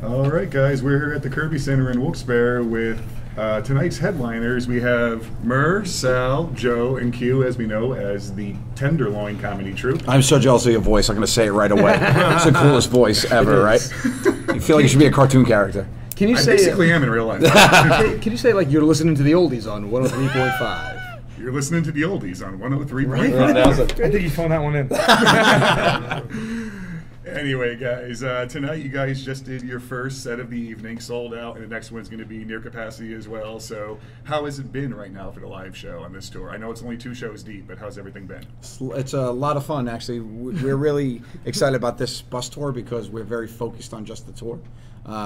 All right, guys, we're here at the Kirby Center in Wilkes-Barre with tonight's headliners. We have Mur, Sal, Joe, and Q, as we know, as the Tenderloin comedy troupe. I'm so jealous of your voice. I'm going to say it right away. It's the coolest voice ever, right? You feel like you should be a cartoon character. Can you I say? basically am in real life. Can you say like you're listening to the oldies on 103.5? You're listening to the oldies on 103.5. Right? I think you phoned that one in. Anyway, guys, tonight you guys just did your first set of the evening, sold out, and the next one's going to be near capacity as well. So how has it been right now for the live show on this tour? I know it's only 2 shows deep, but how's everything been? It's a lot of fun, actually. We're really excited about this bus tour because we're very focused on just the tour.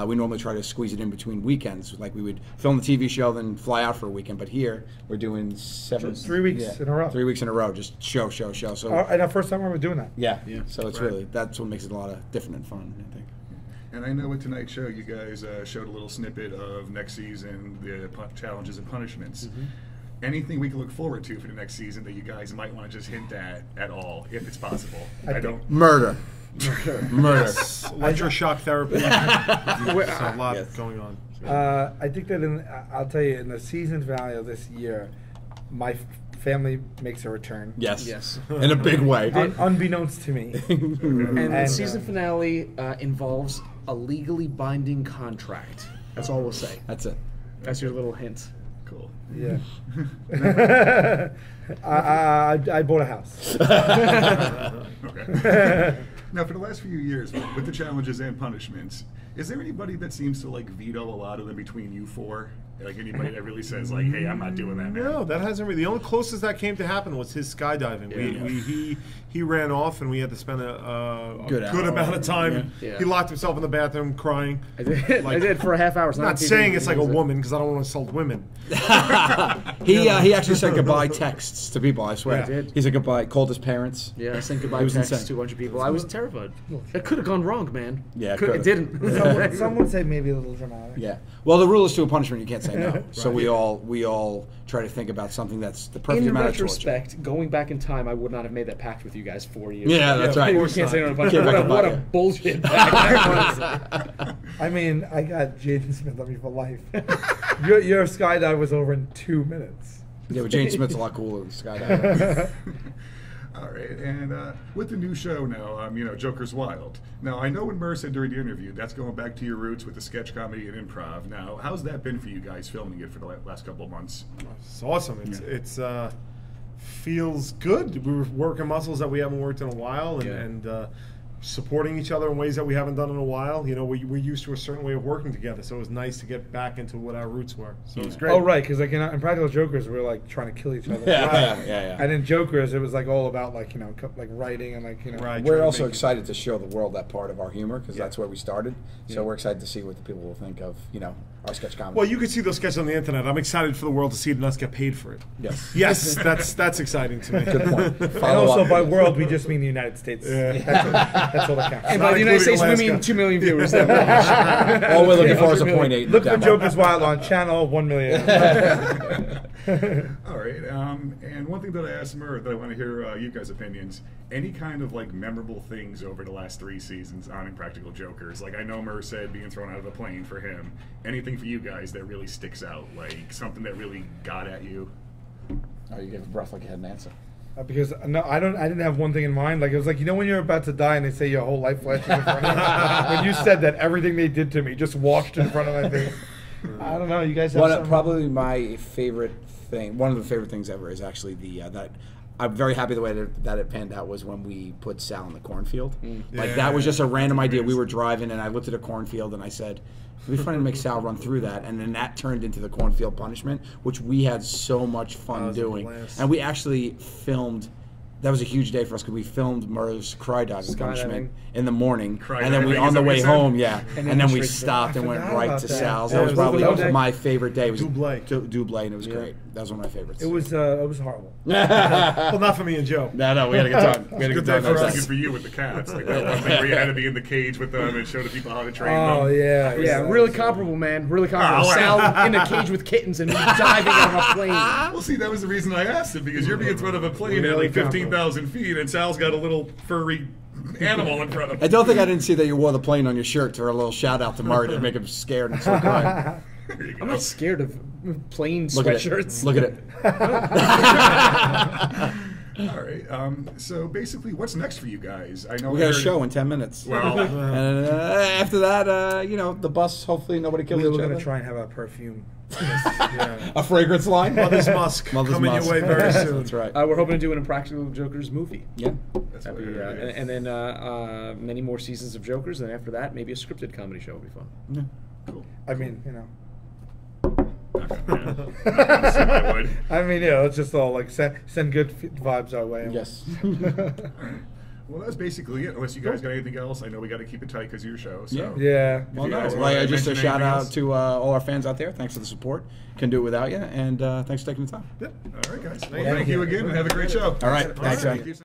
We normally try to squeeze it in between weekends. Like we would film the TV show, then fly out for a weekend. But here, we're doing 3 weeks in a row. 3 weeks in a row, just show. So And our first time ever doing that. yeah. So it's really, that's what makes it a lot of different and fun, I think. And I know with tonight's show, you guys showed a little snippet of next season, the challenges and punishments. Mm-hmm. Anything we can look forward to for the next season that you guys might want to just hint at all, if it's possible? I don't. Murder. Electroshock therapy. There's a lot going on. I think that I'll tell you, in the season finale of this year, my family makes a return. Yes. In a big way. Unbeknownst to me. And the And, season finale involves a legally binding contract. That's all we'll say. That's it. That's your little hint. Cool. Yeah. I bought a house. Okay. Now, for the last few years, with the challenges and punishments, is there anybody that seems to like veto a lot of them between you four? Like anybody that really says like, "Hey, I'm not doing that, man." No, that hasn't really. The only closest that came to happen was his skydiving. He ran off, and we had to spend a good amount of time. Yeah. He locked himself in the bathroom crying. I did for a half hour. Not saying it's like a woman because I don't want to insult women. He actually said goodbye texts to people, I swear. Yeah. He said goodbye, called his parents. Yeah, I sent goodbye It was texts insane. to a bunch of people. I was terrified. That could have gone wrong, man. Yeah, it it didn't. Some would say maybe a little dramatic. Yeah. Well, the rule is to a punishment, you can't say no. So we all try to think about something that's the perfect In amount of torture. retrospect, going back in time, I would not have made that pact with you guys 4 years Yeah, ago. that's right. You can't say no to a punishment. What a bullshit pact that was. I mean, I got Jaden Smith on me for life. Your skydive was over in 2 minutes. Yeah, but Jane Smith's a lot cooler than Skydive. All right, and with the new show now, Joker's Wild. Now, I know when Mur said during the interview, that's going back to your roots with the sketch comedy and improv. Now, how's that been for you guys filming it for the last couple of months? It's awesome. It's feels good. We were working muscles that we haven't worked in a while, and supporting each other in ways that we haven't done in a while. You know, we're used to a certain way of working together, so it was nice to get back into what our roots were. So it was great. Oh, right, because like in Impractical Jokers, we were like trying to kill each other. Yeah. And in Jokers, it was like all about like like writing and like Right. We're also excited to show the world that part of our humor because that's where we started. So Yeah. we're excited to see what the people will think of, our sketch comedy. Well, you can see those sketches on the internet. I'm excited for the world to see it and us get paid for it. Yes. Yes, that's exciting to me. Good point. And Follow also up. by world, we just mean the United States. Yeah. That's all that counts. And by the United States, we Alaska. mean 2 million viewers. That All we're looking for is a 0.8. Look for Joker's Wild on channel 1 million. All right, and one thing that I asked Mur that I want to hear you guys' opinions, any kind of like memorable things over the last 3 seasons on Impractical Jokers? Like I know Mur said being thrown out of a plane for him. Anything for you guys that really sticks out? Like something that really got at you? Oh, you gave a breath like you had an answer. Because no, I didn't have one thing in mind. Like it was like when you're about to die and they say your whole life flashes in front of you. When you said that, everything they did to me just washed in front of my face. I don't know. You guys have something? Probably my favorite thing. One of the favorite things ever is actually that. I'm very happy the way that it panned out was when we put Sal in the cornfield. Like that was just a random idea. We were driving and I looked at a cornfield and I said, it'd be funny to make Sal run through that, and then that turned into the cornfield punishment, which we had so much fun doing. And we actually filmed. That was a huge day for us because we filmed Murr's skydiving punishment in the morning, and then we on the way home, and then we stopped and went right to Sal's. That was probably my favorite day. It was Double, and it was great. That was one of my favorites. It was horrible. Well, not for me and Joe. No, we had a good time. We had a good time. That was good for you with the cats. Like that one thing where you had to be in the cage with them and show the people how to train them. Oh yeah, really comparable, man. Really comparable. Sal in a cage with kittens and me diving out of a plane. Well, see, that was the reason I asked it because you're being thrown out of a plane at like 15,000 feet, and Sal's got a little furry animal in front of I him. don't think I didn't see that you wore the plane on your shirt to a little shout out to Murray to make him scared and start crying. There you go. I'm not scared of plain Look at sweatshirts. it. Look at it. All right. So basically, what's next for you guys? I know We got a show in 10 minutes. Well, And after that, you know, the bus, hopefully nobody kills We were each going other. to try and have a perfume. Yeah. A fragrance line? Mother's Musk Mother's coming Musk. your way very soon. That's right. We're hoping to do an Impractical Jokers movie. Yeah. that's That'd what be, it is. and then many more seasons of Jokers, and after that, maybe a scripted comedy show would be fun. Yeah. Cool. I mean, you know. Knock on wood. Knock on some wood. I mean, yeah, let's just all like send good vibes our way. Yes. Well, that's basically it. Unless you guys got anything else, I know we got to keep it tight because of your show. So. Yeah. Yeah. Well, you no. guys Well, wanna just a mention shout anything out else? to all our fans out there. Thanks for the support. Can do it without you. And thanks for taking the time. All right, guys. Well, Thank thank you again, and have a great show. All right. Thanks, Thank man. you.